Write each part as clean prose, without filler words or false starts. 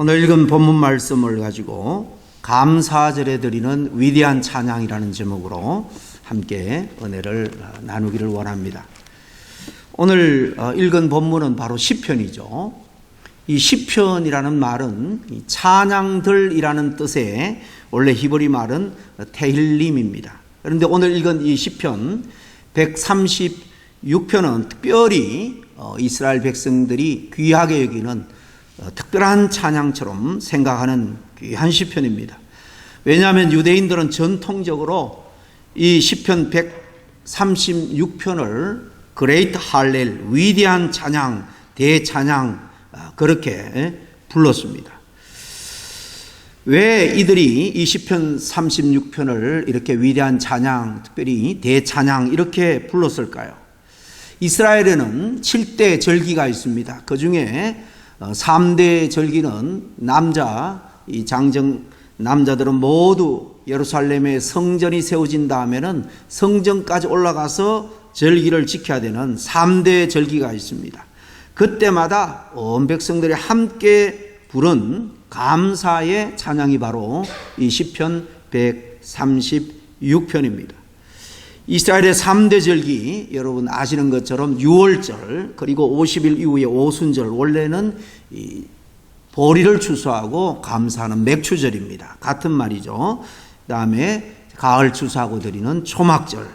오늘 읽은 본문 말씀을 가지고 감사절에 드리는 위대한 찬양이라는 제목으로 함께 은혜를 나누기를 원합니다. 오늘 읽은 본문은 바로 시편이죠. 이 시편이라는 말은 찬양들이라는 뜻의 원래 히브리 말은 테힐림입니다. 그런데 오늘 읽은 이 시편 136편은 특별히 이스라엘 백성들이 귀하게 여기는 특별한 찬양처럼 생각하는 귀한 시편입니다. 왜냐하면 유대인들은 전통적으로 이 시편 136편을 그레이트 할렐, 위대한 찬양, 대찬양 그렇게 불렀습니다. 왜 이들이 이 시편 36편을 이렇게 위대한 찬양, 특별히 대찬양 이렇게 불렀을까요? 이스라엘에는 7대 절기가 있습니다. 그 중에 3대 절기는 남자들은 모두 예루살렘에 성전이 세워진 다음에는 성전까지 올라가서 절기를 지켜야 되는 3대 절기가 있습니다. 그때마다 온 백성들이 함께 부른 감사의 찬양이 바로 이 시편 136편입니다. 이스라엘의 3대 절기, 여러분 아시는 것처럼 유월절, 그리고 50일 이후에 오순절, 원래는 이 보리를 추수하고 감사하는 맥추절입니다. 같은 말이죠. 그 다음에 가을 추수하고 드리는 초막절.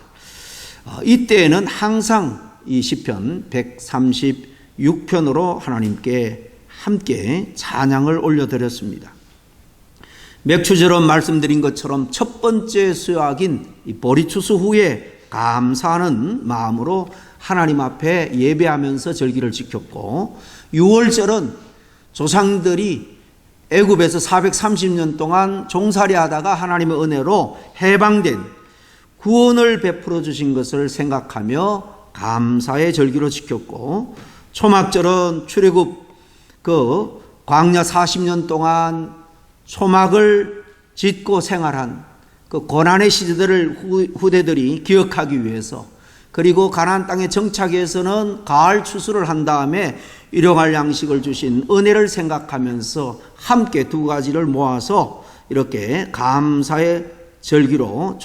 이때에는 항상 이 시편 136편으로 하나님께 함께 찬양을 올려드렸습니다. 맥추절은 말씀드린 것처럼 첫 번째 수확인 보리 추수 후에 감사하는 마음으로 하나님 앞에 예배하면서 절기를 지켰고, 유월절은 조상들이 애굽에서 430년 동안 종살이 하다가 하나님의 은혜로 해방된 구원을 베풀어 주신 것을 생각하며 감사의 절기로 지켰고, 초막절은 출애굽 광야 40년 동안 초막을 짓고 생활한 그 고난의 시대들을 후대들이 기억하기 위해서, 그리고 가나안 땅에 정착하기 위해서는 가을 추수를 한 다음에 일용할 양식을 주신 은혜를 생각하면서 함께 두 가지를 모아서 이렇게 감사의 절기로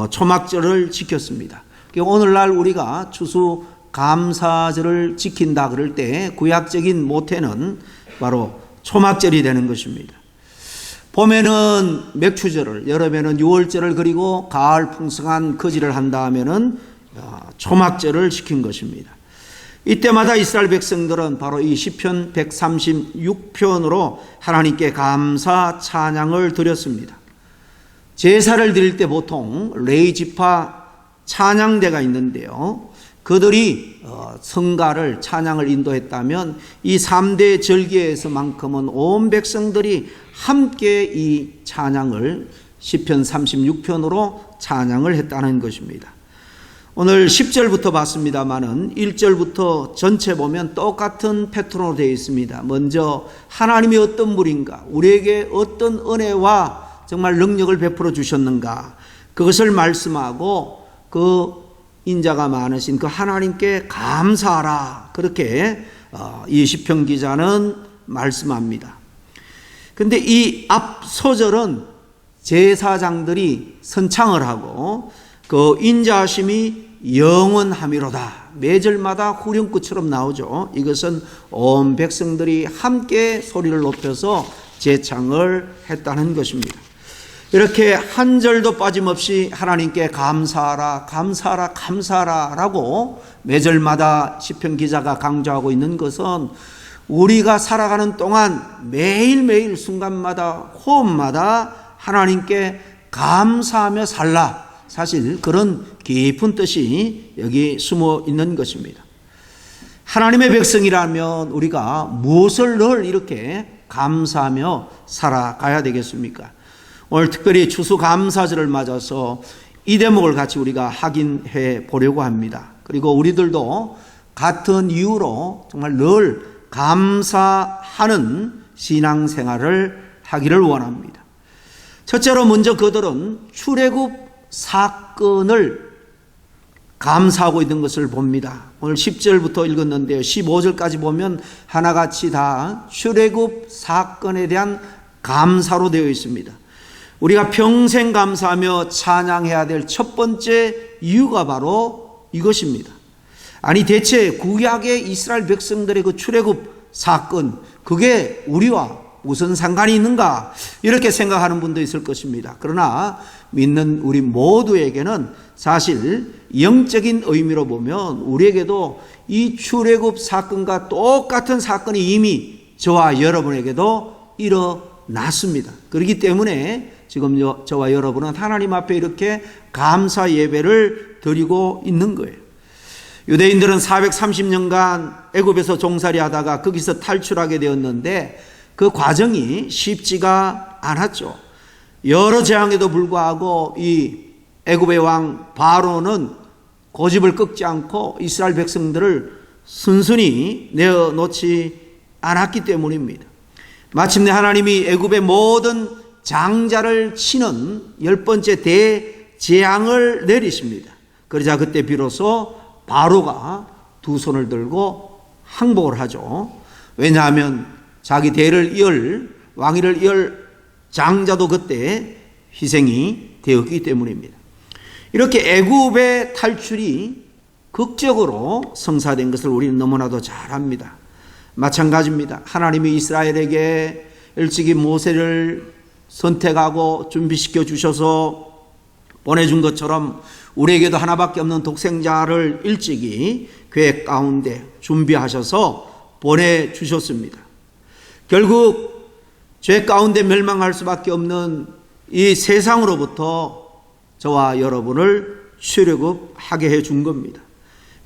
초막절을 지켰습니다. 오늘날 우리가 추수 감사절을 지킨다 그럴 때 구약적인 모태는 바로 초막절이 되는 것입니다. 봄에는 맥추절을, 여름에는 유월절을, 그리고 가을 풍성한 거지를 한 다음에는 초막절을 지킨 것입니다. 이때마다 이스라엘 백성들은 바로 이 시편 136편으로 하나님께 감사 찬양을 드렸습니다. 제사를 드릴 때 보통 레위지파 찬양대가 있는데요, 그들이 성가를, 찬양을 인도했다면 이 3대 절기에서만큼은 온 백성들이 함께 이 찬양을 시편 36편으로 찬양을 했다는 것입니다. 오늘 10절부터 봤습니다마는 1절부터 전체 보면 똑같은 패턴으로 되어 있습니다. 먼저 하나님이 어떤 분인가, 우리에게 어떤 은혜와 정말 능력을 베풀어 주셨는가, 그것을 말씀하고 그 인자가 많으신 그 하나님께 감사하라, 그렇게 이 시편 기자는 말씀합니다. 근데 이 앞 소절은 제사장들이 선창을 하고 그 인자하심이 영원함이로다, 매절마다 후렴구처럼 나오죠. 이것은 온 백성들이 함께 소리를 높여서 제창을 했다는 것입니다. 이렇게 한 절도 빠짐없이 하나님께 감사하라, 감사하라, 감사하라 라고 매절마다 시편 기자가 강조하고 있는 것은 우리가 살아가는 동안 매일매일 순간마다 호흡마다 하나님께 감사하며 살라, 사실 그런 깊은 뜻이 여기 숨어 있는 것입니다. 하나님의 백성이라면 우리가 무엇을 늘 이렇게 감사하며 살아가야 되겠습니까? 오늘 특별히 추수감사절을 맞아서 이 대목을 같이 우리가 확인해 보려고 합니다. 그리고 우리들도 같은 이유로 정말 늘 감사하는 신앙생활을 하기를 원합니다. 첫째로 먼저 그들은 출애굽 사건을 감사하고 있는 것을 봅니다. 오늘 10절부터 읽었는데요. 15절까지 보면 하나같이 다 출애굽 사건에 대한 감사로 되어 있습니다. 우리가 평생 감사하며 찬양해야 될 첫 번째 이유가 바로 이것입니다. 아니 대체 구약의 이스라엘 백성들의 그 출애굽 사건, 그게 우리와 무슨 상관이 있는가, 이렇게 생각하는 분도 있을 것입니다. 그러나 믿는 우리 모두에게는 사실 영적인 의미로 보면 우리에게도 이 출애굽 사건과 똑같은 사건이 이미 저와 여러분에게도 일어났습니다. 그렇기 때문에 지금 저와 여러분은 하나님 앞에 이렇게 감사 예배를 드리고 있는 거예요. 유대인들은 430년간 애굽에서 종살이 하다가 거기서 탈출하게 되었는데 그 과정이 쉽지가 않았죠. 여러 재앙에도 불구하고 이 애굽의 왕 바로는 고집을 꺾지 않고 이스라엘 백성들을 순순히 내어놓지 않았기 때문입니다. 마침내 하나님이 애굽의 모든 장자를 치는 10번째 대재앙을 내리십니다. 그러자 그때 비로소 바로가 두 손을 들고 항복을 하죠. 왜냐하면 자기 대를 이을, 왕위를 이을 장자도 그때 희생이 되었기 때문입니다. 이렇게 애굽의 탈출이 극적으로 성사된 것을 우리는 너무나도 잘 압니다. 마찬가지입니다. 하나님이 이스라엘에게 일찍이 모세를 선택하고 준비시켜 주셔서 보내준 것처럼 우리에게도 하나밖에 없는 독생자를 일찍이 계획 가운데 준비하셔서 보내주셨습니다. 결국 죄 가운데 멸망할 수밖에 없는 이 세상으로부터 저와 여러분을 출애굽하게 해준 겁니다.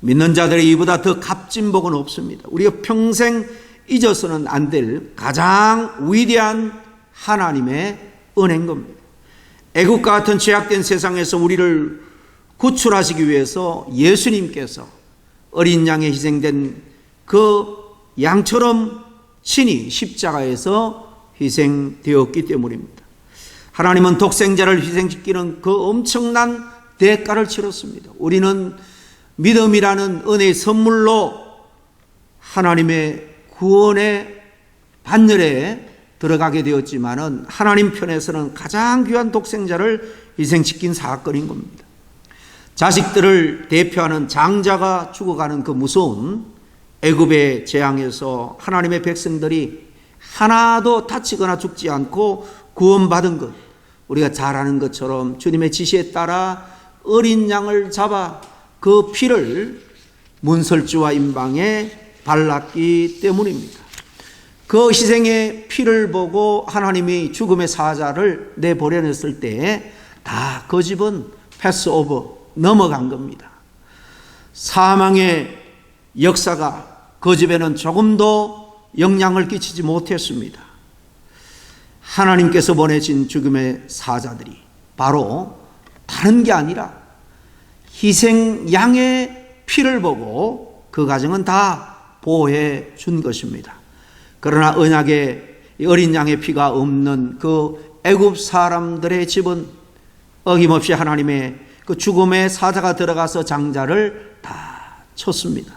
믿는 자들의 이보다 더 값진 복은 없습니다. 우리가 평생 잊어서는 안 될 가장 위대한 하나님의 은혜인 겁니다. 애국과 같은 죄악된 세상에서 우리를 구출하시기 위해서 예수님께서 어린 양에 희생된 그 양처럼 친히 십자가에서 희생되었기 때문입니다. 하나님은 독생자를 희생시키는 그 엄청난 대가를 치렀습니다. 우리는 믿음이라는 은혜의 선물로 하나님의 구원의 반열에 들어가게 되었지만은 하나님 편에서는 가장 귀한 독생자를 희생시킨 사건인 겁니다. 자식들을 대표하는 장자가 죽어가는 그 무서운 애굽의 재앙에서 하나님의 백성들이 하나도 다치거나 죽지 않고 구원받은 것, 우리가 잘 아는 것처럼 주님의 지시에 따라 어린 양을 잡아 그 피를 문설주와 임방에 발랐기 때문입니다. 그 희생의 피를 보고 하나님이 죽음의 사자를 내보내냈을 때 다 그 집은 패스오버, 넘어간 겁니다. 사망의 역사가 그 집에는 조금도 영향을 끼치지 못했습니다. 하나님께서 보내신 죽음의 사자들이 바로 다른 게 아니라 희생 양의 피를 보고 그 가정은 다 보호해 준 것입니다. 그러나 언약의 어린 양의 피가 없는 그 애굽 사람들의 집은 어김없이 하나님의 그 죽음의 사자가 들어가서 장자를 다 쳤습니다.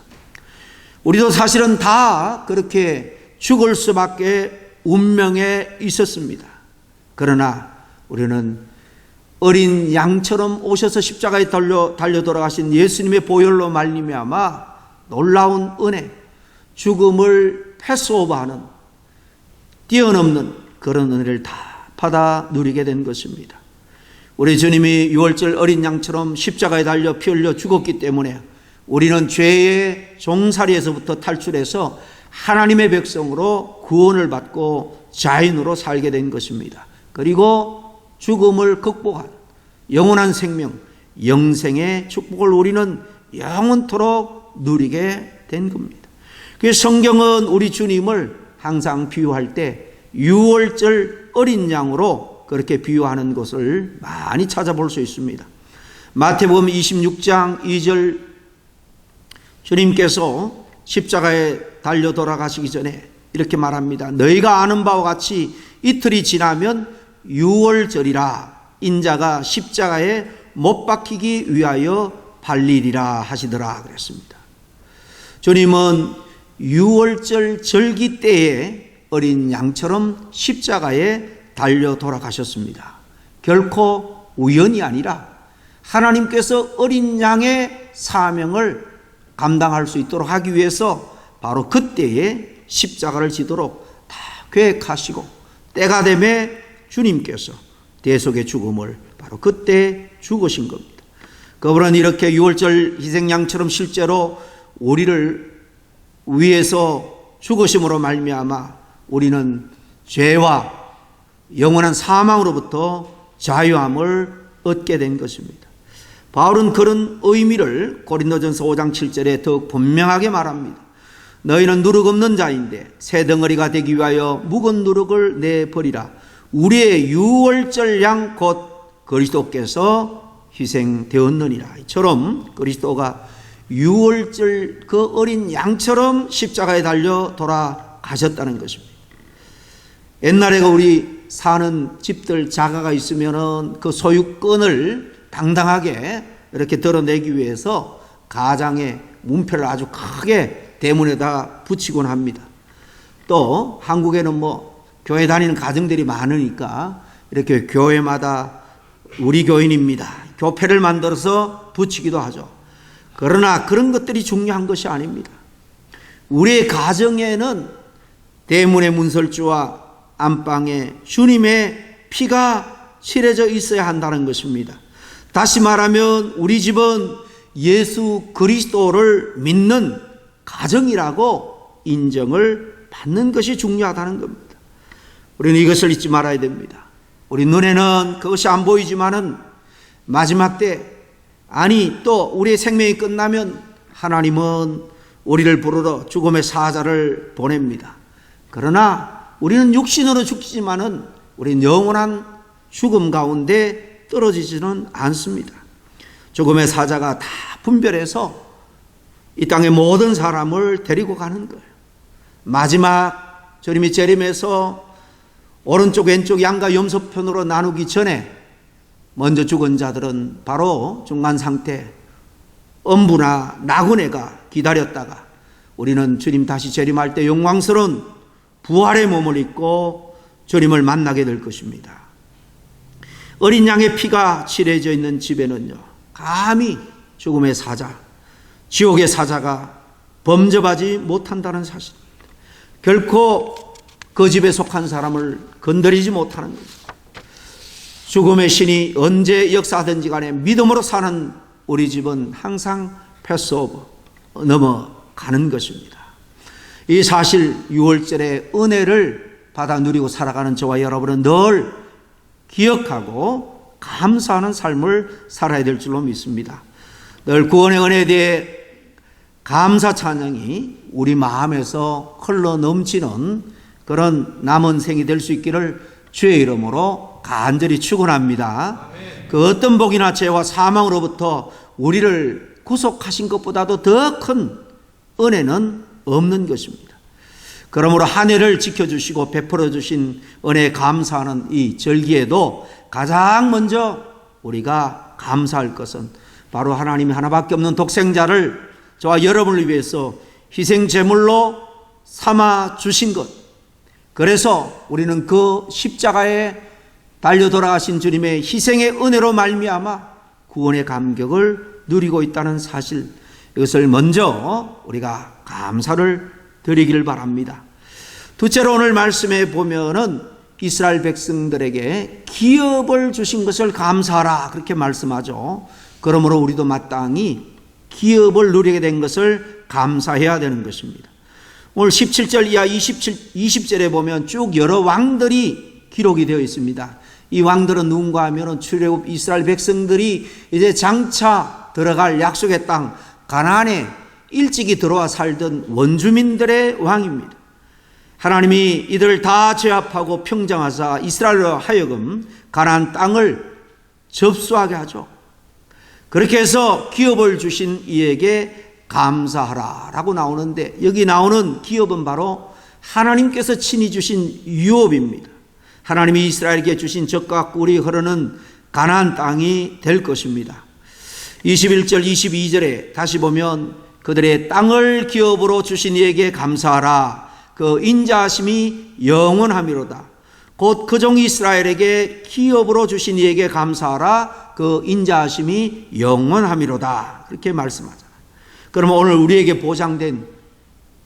우리도 사실은 다 그렇게 죽을 수밖에 운명에 있었습니다. 그러나 우리는 어린 양처럼 오셔서 십자가에 달려 돌아가신 예수님의 보혈로 말미암아 놀라운 은혜, 죽음을 패스오버하는, 뛰어넘는 그런 은혜를 다 받아 누리게 된 것입니다. 우리 주님이 유월절 어린 양처럼 십자가에 달려 피 흘려 죽었기 때문에 우리는 죄의 종살이에서부터 탈출해서 하나님의 백성으로 구원을 받고 자인으로 살게 된 것입니다. 그리고 죽음을 극복한 영원한 생명, 영생의 축복을 우리는 영원토록 누리게 된 겁니다. 그래서 성경은 우리 주님을 항상 비유할 때 유월절 어린 양으로 그렇게 비유하는 것을 많이 찾아볼 수 있습니다. 마태복음 26장 2절, 주님께서 십자가에 달려 돌아가시기 전에 이렇게 말합니다. 너희가 아는 바와 같이 이틀이 지나면 유월절이라 인자가 십자가에 못 박히기 위하여 할 일이라 하시더라 그랬습니다. 주님은 유월절 절기 때에 어린 양처럼 십자가에 달려 돌아가셨습니다. 결코 우연이 아니라 하나님께서 어린 양의 사명을 감당할 수 있도록 하기 위해서 바로 그때에 십자가를 지도록 다 계획하시고 때가 되매 주님께서 대속의 죽음을 바로 그때 죽으신 겁니다. 그분은 이렇게 유월절 희생양처럼 실제로 우리를 위해서 죽으심으로 말미암아 우리는 죄와 영원한 사망으로부터 자유함을 얻게 된 것입니다. 바울은 그런 의미를 고린도전서 5장 7절에 더욱 분명하게 말합니다. 너희는 누룩 없는 자인데 새 덩어리가 되기 위하여 묵은 누룩을 내버리라. 우리의 유월절 양 곧 그리스도께서 희생되었느니라. 이처럼 그리스도가 유월절 그 어린 양처럼 십자가에 달려 돌아가셨다는 것입니다. 옛날에 우리 사는 집들 자가가 있으면은 그 소유권을 당당하게 이렇게 드러내기 위해서 가장의 문패를 아주 크게 대문에다 붙이곤 합니다. 또 한국에는 뭐 교회 다니는 가정들이 많으니까 이렇게 교회마다 우리 교인입니다. 교패를 만들어서 붙이기도 하죠. 그러나 그런 것들이 중요한 것이 아닙니다. 우리의 가정에는 대문의 문설주와 안방에 주님의 피가 칠해져 있어야 한다는 것입니다. 다시 말하면 우리 집은 예수 그리스도를 믿는 가정이라고 인정을 받는 것이 중요하다는 겁니다. 우리는 이것을 잊지 말아야 됩니다. 우리 눈에는 그것이 안 보이지만은 마지막 때, 아니 또 우리의 생명이 끝나면 하나님은 우리를 부르러 죽음의 사자를 보냅니다. 그러나 우리는 육신으로 죽지만은 우리는 영원한 죽음 가운데 떨어지지는 않습니다. 죽음의 사자가 다 분별해서 이 땅의 모든 사람을 데리고 가는 거예요. 마지막 주님이 재림해서 오른쪽 왼쪽 양과 염소편으로 나누기 전에 먼저 죽은 자들은 바로 중간 상태 엄부나 나그네가 기다렸다가 우리는 주님 다시 재림할 때 영광스러운 부활의 몸을 입고 주님을 만나게 될 것입니다. 어린 양의 피가 칠해져 있는 집에는요, 감히 죽음의 사자, 지옥의 사자가 범접하지 못한다는 사실입니다. 결코 그 집에 속한 사람을 건드리지 못하는 겁니다. 죽음의 신이 언제 역사하든지 간에 믿음으로 사는 우리 집은 항상 패스오브, 넘어가는 것입니다. 이 사실 유월절의 은혜를 받아 누리고 살아가는 저와 여러분은 늘 기억하고 감사하는 삶을 살아야 될 줄로 믿습니다. 늘 구원의 은혜에 대해 감사 찬양이 우리 마음에서 흘러 넘치는 그런 남은 생이 될 수 있기를 주의 이름으로 간절히 축원합니다. 그 어떤 복이나 죄와 사망으로부터 우리를 구속하신 것보다도 더 큰 은혜는 없는 것입니다. 그러므로 한 해를 지켜주시고 베풀어 주신 은혜에 감사하는 이 절기에도 가장 먼저 우리가 감사할 것은 바로 하나님이 하나밖에 없는 독생자를 저와 여러분을 위해서 희생 제물로 삼아 주신 것, 그래서 우리는 그 십자가에 달려 돌아가신 주님의 희생의 은혜로 말미암아 구원의 감격을 누리고 있다는 사실, 이것을 먼저 우리가 감사를 드리기를 바랍니다. 둘째로 오늘 말씀에 보면은 이스라엘 백성들에게 기업을 주신 것을 감사하라 그렇게 말씀하죠. 그러므로 우리도 마땅히 기업을 누리게 된 것을 감사해야 되는 것입니다. 오늘 17절 이하 20절에 보면 쭉 여러 왕들이 기록이 되어 있습니다. 이 왕들은 누군가 하면 출애굽 이스라엘 백성들이 이제 장차 들어갈 약속의 땅 가나안에 일찍이 들어와 살던 원주민들의 왕입니다. 하나님이 이들을 다 제압하고 평정하사 이스라엘로 하여금 가나안 땅을 접수하게 하죠. 그렇게 해서 기업을 주신 이에게 감사하라 라고 나오는데, 여기 나오는 기업은 바로 하나님께서 친히 주신 유업입니다. 하나님이 이스라엘에게 주신 젖과 꿀이 흐르는 가나안 땅이 될 것입니다. 21절 22절에 다시 보면 그들의 땅을 기업으로 주신 이에게 감사하라. 그 인자하심이 영원함이로다. 곧 그 종 이스라엘에게 기업으로 주신 이에게 감사하라. 그 인자하심이 영원함이로다. 그렇게 말씀하잖아요. 그러면 오늘 우리에게 보장된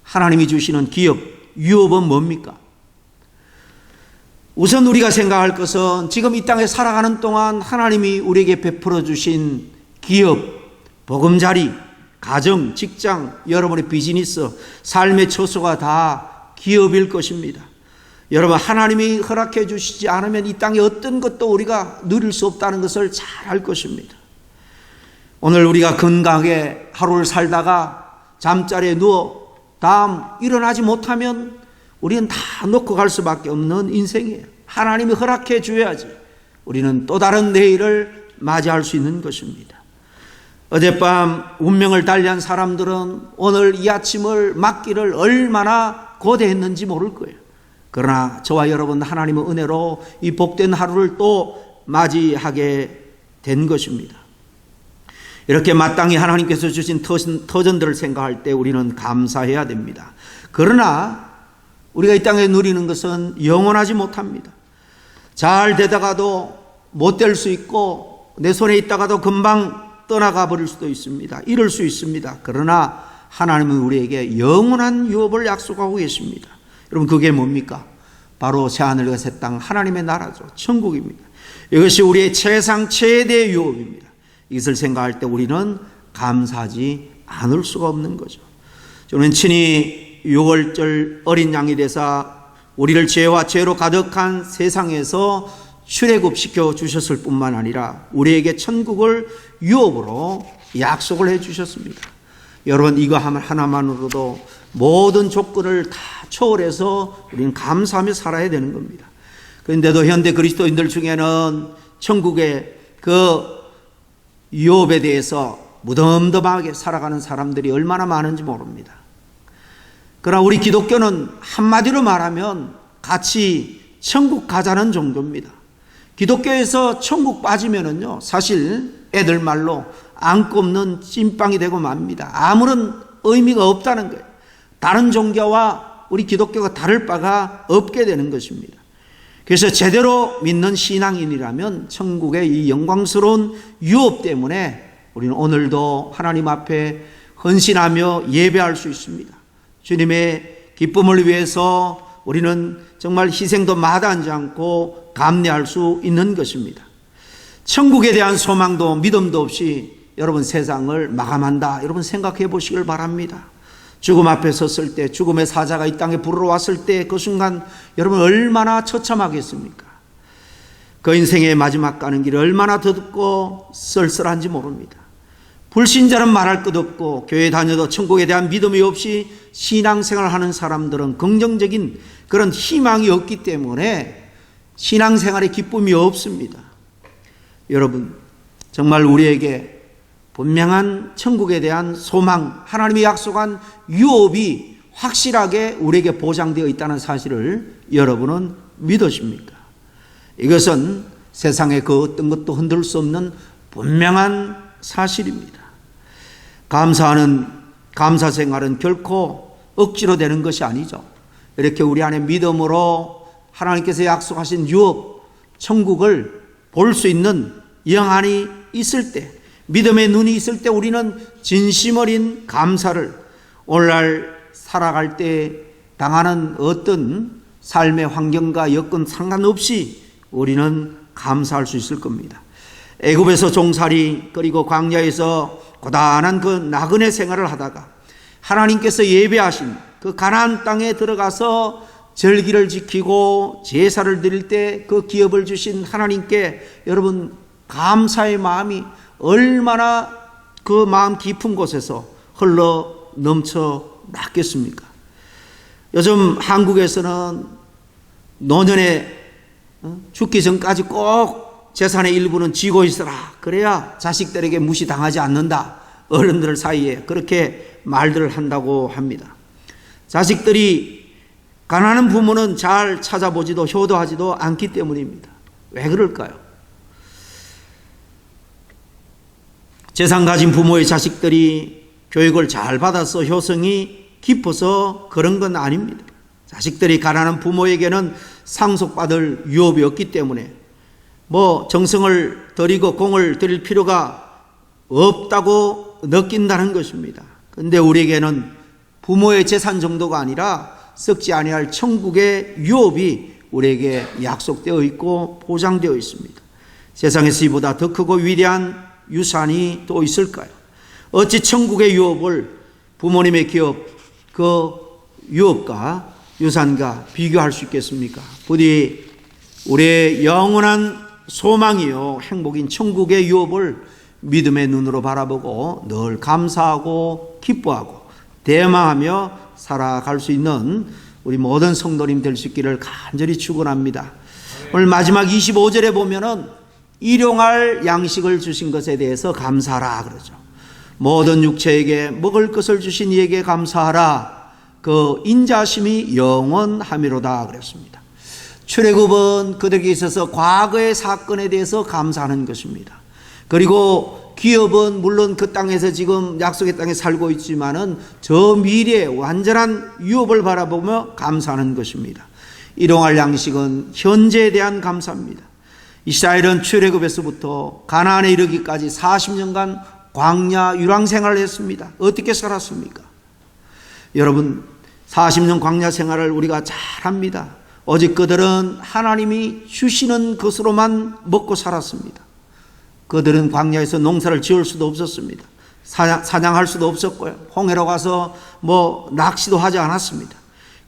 하나님이 주시는 기업, 유업은 뭡니까? 우선 우리가 생각할 것은 지금 이 땅에 살아가는 동안 하나님이 우리에게 베풀어 주신 기업, 보금자리, 가정, 직장, 여러분의 비즈니스, 삶의 처소가 다 기업일 것입니다. 여러분, 하나님이 허락해 주시지 않으면 이 땅에 어떤 것도 우리가 누릴 수 없다는 것을 잘 알 것입니다. 오늘 우리가 건강하게 하루를 살다가 잠자리에 누워 다음 일어나지 못하면 우리는 다 놓고 갈 수밖에 없는 인생이에요. 하나님이 허락해 줘야지 우리는 또 다른 내일을 맞이할 수 있는 것입니다. 어젯밤 운명을 달리한 사람들은 오늘 이 아침을 맞기를 얼마나 고대했는지 모를 거예요. 그러나 저와 여러분, 하나님의 은혜로 이 복된 하루를 또 맞이하게 된 것입니다. 이렇게 마땅히 하나님께서 주신 터전들을 생각할 때 우리는 감사해야 됩니다. 그러나 우리가 이 땅에 누리는 것은 영원하지 못합니다. 잘 되다가도 못 될 수 있고 내 손에 있다가도 금방 떠나가 버릴 수도 있습니다. 이럴 수 있습니다. 그러나 하나님은 우리에게 영원한 유업을 약속하고 계십니다. 여러분, 그게 뭡니까? 바로 새하늘과 새 땅, 하나님의 나라죠. 천국입니다. 이것이 우리의 최상 최대 유업입니다. 이것을 생각할 때 우리는 감사하지 않을 수가 없는 거죠. 저는 친히 6월절 어린 양이 되사 우리를 죄와 죄로 가득한 세상에서 출애굽시켜 주셨을 뿐만 아니라 우리에게 천국을 유업으로 약속을 해 주셨습니다. 여러분, 이거 하나만으로도 모든 조건을 다 초월해서 우리는 감사하며 살아야 되는 겁니다. 그런데도 현대 그리스도인들 중에는 천국의 그 유업에 대해서 무덤덤하게 살아가는 사람들이 얼마나 많은지 모릅니다. 그러나 우리 기독교는 한마디로 말하면 같이 천국 가자는 정도입니다. 기독교에서 천국 빠지면은요, 사실 애들 말로 안 꼽는 찐빵이 되고 맙니다. 아무런 의미가 없다는 거예요. 다른 종교와 우리 기독교가 다를 바가 없게 되는 것입니다. 그래서 제대로 믿는 신앙인이라면 천국의 이 영광스러운 유업 때문에 우리는 오늘도 하나님 앞에 헌신하며 예배할 수 있습니다. 주님의 기쁨을 위해서 우리는 정말 희생도 마다하지 않고 감내할 수 있는 것입니다. 천국에 대한 소망도 믿음도 없이 여러분 세상을 마감한다, 여러분 생각해 보시길 바랍니다. 죽음 앞에 섰을 때, 죽음의 사자가 이 땅에 부르러 왔을 때 그 순간 여러분 얼마나 처참하겠습니까? 그 인생의 마지막 가는 길이 얼마나 더덥고 쓸쓸한지 모릅니다. 불신자는 말할 것 없고 교회 다녀도 천국에 대한 믿음이 없이 신앙생활을 하는 사람들은 긍정적인 그런 희망이 없기 때문에 신앙생활에 기쁨이 없습니다. 여러분, 정말 우리에게 분명한 천국에 대한 소망, 하나님이 약속한 유업이 확실하게 우리에게 보장되어 있다는 사실을 여러분은 믿으십니까? 이것은 세상의 그 어떤 것도 흔들 수 없는 분명한 사실입니다. 감사 생활은 결코 억지로 되는 것이 아니죠. 이렇게 우리 안에 믿음으로 하나님께서 약속하신 유업, 천국을 볼 수 있는 영안이 있을 때, 믿음의 눈이 있을 때 우리는 진심 어린 감사를 오늘날 살아갈 때 당하는 어떤 삶의 환경과 여건 상관없이 우리는 감사할 수 있을 겁니다. 애굽에서 종살이 그리고 광야에서 고단한 그 나그네 생활을 하다가 하나님께서 예배하신 그 가나안 땅에 들어가서 절기를 지키고 제사를 드릴 때 그 기업을 주신 하나님께 여러분 감사의 마음이 얼마나 그 마음 깊은 곳에서 흘러 넘쳐 났겠습니까? 요즘 한국에서는 노년에 죽기 전까지 꼭 재산의 일부는 쥐고 있어라, 그래야 자식들에게 무시당하지 않는다, 어른들 사이에 그렇게 말들을 한다고 합니다. 자식들이 가난한 부모는 잘 찾아보지도 효도하지도 않기 때문입니다. 왜 그럴까요? 재산 가진 부모의 자식들이 교육을 잘 받아서 효성이 깊어서 그런 건 아닙니다. 자식들이 가난한 부모에게는 상속받을 유업이 없기 때문에 정성을 들이고 공을 들일 필요가 없다고 느낀다는 것입니다. 그런데 우리에게는 부모의 재산 정도가 아니라 썩지 아니할 천국의 유업이 우리에게 약속되어 있고 보장되어 있습니다. 세상에서 이보다 더 크고 위대한 유산이 또 있을까요? 어찌 천국의 유업을 부모님의 기업 그 유업과 유산과 비교할 수 있겠습니까? 부디 우리의 영원한 소망이요 행복인 천국의 유업을 믿음의 눈으로 바라보고 늘 감사하고 기뻐하고 대망하며 살아갈 수 있는 우리 모든 성도님 될 수 있기를 간절히 축원합니다. 오늘 마지막 25절에 보면은 일용할 양식을 주신 것에 대해서 감사하라 그러죠. 모든 육체에게 먹을 것을 주신 이에게 감사하라. 그 인자심이 영원하미로다 그랬습니다. 출애굽은 그들에게 있어서 과거의 사건에 대해서 감사하는 것입니다. 그리고 기업은 물론 그 땅에서 지금 약속의 땅에 살고 있지만은 저 미래의 완전한 유업을 바라보며 감사하는 것입니다. 일용할 양식은 현재에 대한 감사입니다. 이스라엘은 출애굽에서부터 가나안에 이르기까지 40년간 광야 유랑 생활을 했습니다. 어떻게 살았습니까? 여러분 40년 광야 생활을 우리가 잘 합니다. 오직 그들은 하나님이 주시는 것으로만 먹고 살았습니다. 그들은 광야에서 농사를 지을 수도 없었습니다. 사냥할 수도 없었고요. 홍해로 가서 낚시도 하지 않았습니다.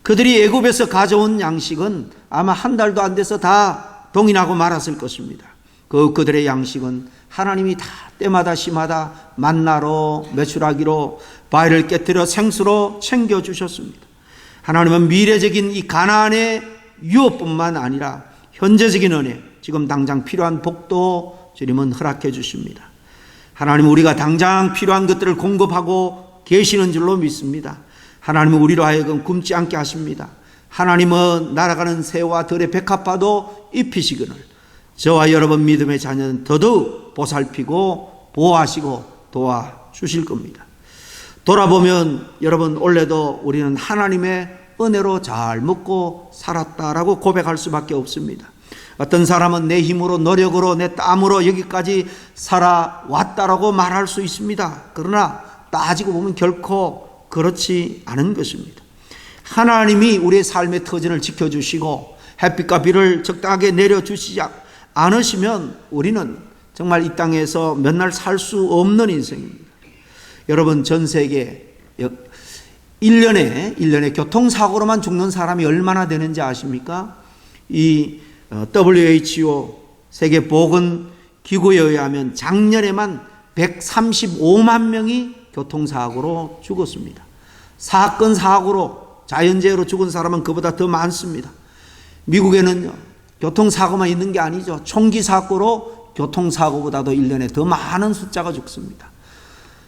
그들이 애굽에서 가져온 양식은 아마 한 달도 안 돼서 다 동인하고 말았을 것입니다. 그들의 양식은 하나님이 다 때마다 시마다 만나로 메추라기로 바위를 깨뜨려 생수로 챙겨주셨습니다. 하나님은 미래적인 이 가나안의 유업뿐만 아니라 현재적인 은혜, 지금 당장 필요한 복도 주님은 허락해 주십니다. 하나님은 우리가 당장 필요한 것들을 공급하고 계시는 줄로 믿습니다. 하나님은 우리로 하여금 굶지 않게 하십니다. 하나님은 날아가는 새와 들의 백합화도 입히시기를 저와 여러분 믿음의 자녀는 더더욱 보살피고 보호하시고 도와주실 겁니다. 돌아보면 여러분 올해도 우리는 하나님의 은혜로 잘 먹고 살았다라고 고백할 수밖에 없습니다. 어떤 사람은 내 힘으로 노력으로 내 땀으로 여기까지 살아왔다라고 말할 수 있습니다. 그러나 따지고 보면 결코 그렇지 않은 것입니다. 하나님이 우리의 삶의 터전을 지켜주시고 햇빛과 비를 적당하게 내려주시지 않으시면 우리는 정말 이 땅에서 몇 날 살 수 없는 인생입니다. 여러분 전 세계 1년에 교통사고로만 죽는 사람이 얼마나 되는지 아십니까? 이 WHO 세계보건기구에 의하면 작년에만 135만 명이 교통사고로 죽었습니다. 사고로 자연재해로 죽은 사람은 그보다 더 많습니다. 미국에는요 교통사고만 있는 게 아니죠. 총기사고로 교통사고보다도 1년에 더 많은 숫자가 죽습니다.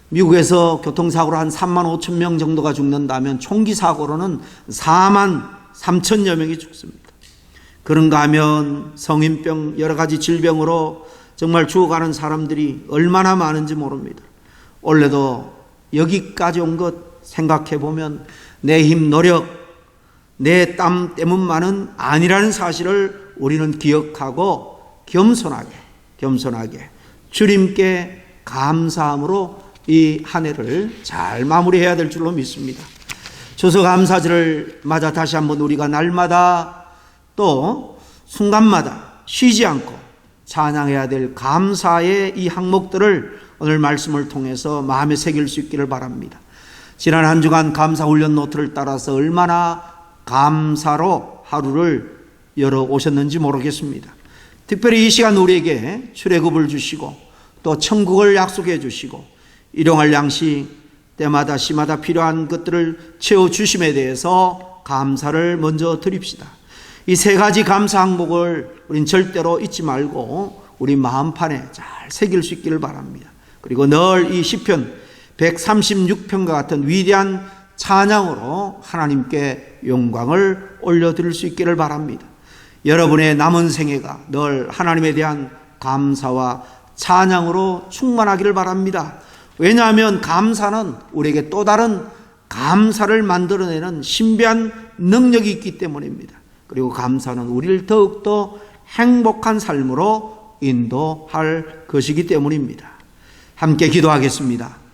미국에서 교통사고로 한 3만 5천 명 정도가 죽는다면 총기사고로는 4만 3천여 명이 죽습니다. 그런가 하면 성인병 여러 가지 질병으로 정말 죽어가는 사람들이 얼마나 많은지 모릅니다. 올해도 여기까지 온 것 생각해 보면 내 힘 노력 내 땀 때문만은 아니라는 사실을 우리는 기억하고 겸손하게 주님께 감사함으로 이 한 해를 잘 마무리해야 될 줄로 믿습니다. 추수감사절을 맞아 다시 한번 우리가 날마다 또 순간마다 쉬지 않고 찬양해야 될 감사의 이 항목들을 오늘 말씀을 통해서 마음에 새길 수 있기를 바랍니다. 지난 한 주간 감사훈련 노트를 따라서 얼마나 감사로 하루를 열어 오셨는지 모르겠습니다. 특별히 이 시간 우리에게 출애굽을 주시고 또 천국을 약속해 주시고 일용할 양식 때마다 시마다 필요한 것들을 채워주심에 대해서 감사를 먼저 드립시다. 이 세 가지 감사 항목을 우린 절대로 잊지 말고 우리 마음판에 잘 새길 수 있기를 바랍니다. 그리고 늘 이 시편 136편과 같은 위대한 찬양으로 하나님께 영광을 올려드릴 수 있기를 바랍니다. 여러분의 남은 생애가 늘 하나님에 대한 감사와 찬양으로 충만하기를 바랍니다. 왜냐하면 감사는 우리에게 또 다른 감사를 만들어내는 신비한 능력이 있기 때문입니다. 그리고 감사는 우리를 더욱더 행복한 삶으로 인도할 것이기 때문입니다. 함께 기도하겠습니다.